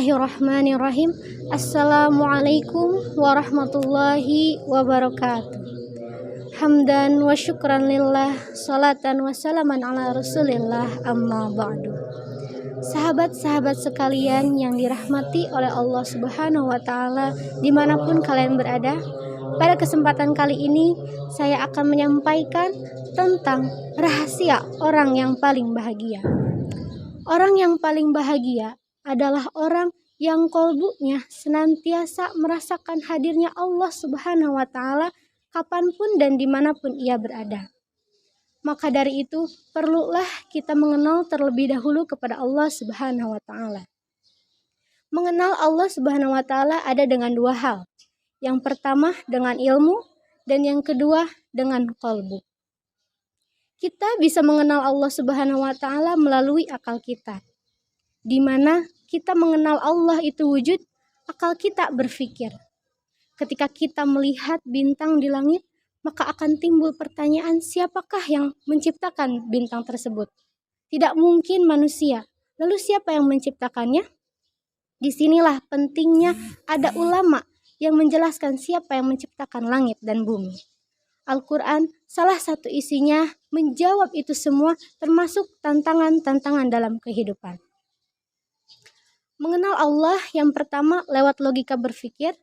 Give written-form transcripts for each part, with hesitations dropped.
Bismillahirrahmanirrahim. Assalamualaikum warahmatullahi wabarakatuh. Hamdan wa syukran lillah, salatan wa salaman ala rasulillah, amma ba'du. Sahabat-sahabat sekalian yang dirahmati oleh Allah Subhanahu wa Ta'ala, dimanapun kalian berada, pada kesempatan kali ini saya akan menyampaikan tentang rahasia orang yang paling bahagia. Orang yang paling bahagia adalah orang yang kolbunya senantiasa merasakan hadirnya Allah Subhanahu wa Ta'ala kapanpun dan dimanapun ia berada. Maka dari itu perlulah kita mengenal terlebih dahulu kepada Allah Subhanahu wa Ta'ala. Mengenal Allah Subhanahu wa Ta'ala ada dengan dua hal. Yang pertama dengan ilmu dan yang kedua dengan kolbu. Kita bisa mengenal Allah Subhanahu wa Ta'ala melalui akal kita, di mana kita mengenal Allah itu wujud, akal kita berpikir. Ketika kita melihat bintang di langit, maka akan timbul pertanyaan, siapakah yang menciptakan bintang tersebut? Tidak mungkin manusia. Lalu siapa yang menciptakannya? Disinilah pentingnya ada ulama yang menjelaskan siapa yang menciptakan langit dan bumi. Al-Quran salah satu isinya menjawab itu semua, termasuk tantangan-tantangan dalam kehidupan. Mengenal Allah yang pertama lewat logika berpikir,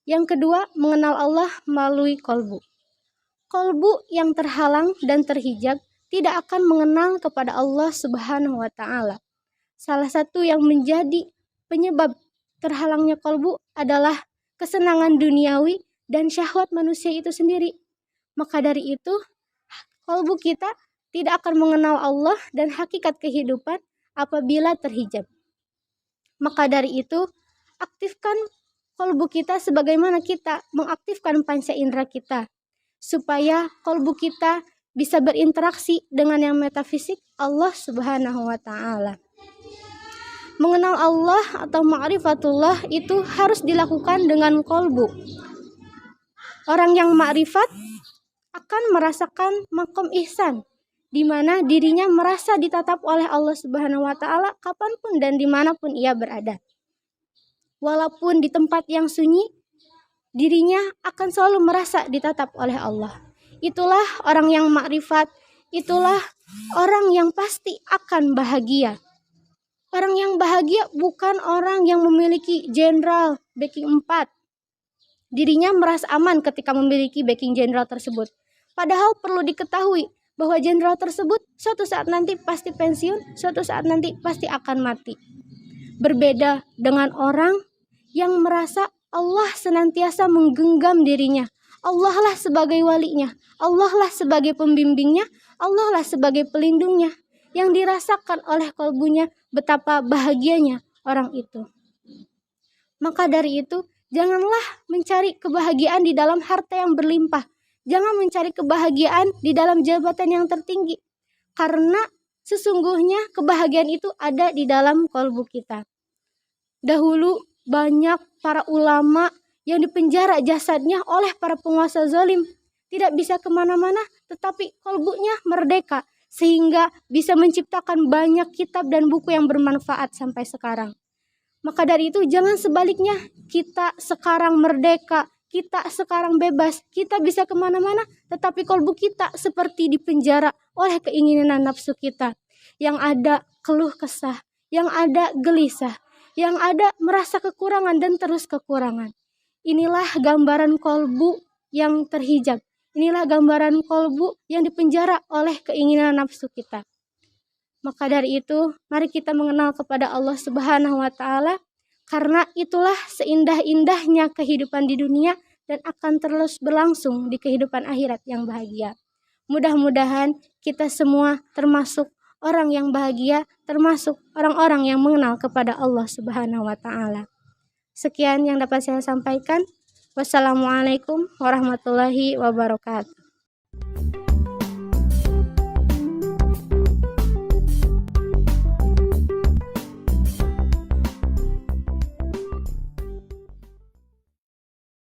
yang kedua mengenal Allah melalui kolbu. Kolbu yang terhalang dan terhijab tidak akan mengenal kepada Allah Subhanahu wa Ta'ala. Salah satu yang menjadi penyebab terhalangnya kolbu adalah kesenangan duniawi dan syahwat manusia itu sendiri. Maka dari itu, kolbu kita tidak akan mengenal Allah dan hakikat kehidupan apabila terhijab. Maka dari itu, aktifkan kolbu kita sebagaimana kita mengaktifkan panca indera kita, supaya kolbu kita bisa berinteraksi dengan yang metafisik, Allah Subhanahu wa Ta'ala. Mengenal Allah atau ma'rifatullah itu harus dilakukan dengan kolbu. Orang yang ma'rifat akan merasakan makom ihsan, di mana dirinya merasa ditatap oleh Allah Subhanahu wa Ta'ala kapanpun dan dimanapun ia berada. Walaupun di tempat yang sunyi, dirinya akan selalu merasa ditatap oleh Allah. Itulah orang yang makrifat, itulah orang yang pasti akan bahagia. Orang yang bahagia bukan orang yang memiliki jenderal backing 4. Dirinya merasa aman ketika memiliki backing jenderal tersebut. Padahal perlu diketahui bahwa jenderal tersebut suatu saat nanti pasti pensiun, suatu saat nanti pasti akan mati. Berbeda dengan orang yang merasa Allah senantiasa menggenggam dirinya. Allah lah sebagai walinya, Allah lah sebagai pembimbingnya, Allah lah sebagai pelindungnya. Yang dirasakan oleh kolbunya betapa bahagianya orang itu. Maka dari itu, janganlah mencari kebahagiaan di dalam harta yang berlimpah. Jangan mencari kebahagiaan di dalam jabatan yang tertinggi. Karena sesungguhnya kebahagiaan itu ada di dalam kolbu kita. Dahulu banyak para ulama yang dipenjara jasadnya oleh para penguasa zalim. Tidak bisa kemana-mana, tetapi kolbunya merdeka. Sehingga bisa menciptakan banyak kitab dan buku yang bermanfaat sampai sekarang. Maka dari itu jangan sebaliknya, kita sekarang merdeka, kita sekarang bebas, kita bisa kemana-mana, tetapi kolbu kita seperti dipenjara oleh keinginan nafsu kita. Yang ada keluh kesah, yang ada gelisah, yang ada merasa kekurangan dan terus kekurangan. Inilah gambaran kolbu yang terhijab. Inilah gambaran kolbu yang dipenjara oleh keinginan nafsu kita. Maka dari itu, mari kita mengenal kepada Allah Subhanahu wa Ta'ala, karena itulah seindah-indahnya kehidupan di dunia dan akan terus berlangsung di kehidupan akhirat yang bahagia. Mudah-mudahan kita semua termasuk orang yang bahagia, termasuk orang-orang yang mengenal kepada Allah Subhanahu wa Ta'ala. Sekian yang dapat saya sampaikan. Wassalamualaikum warahmatullahi wabarakatuh.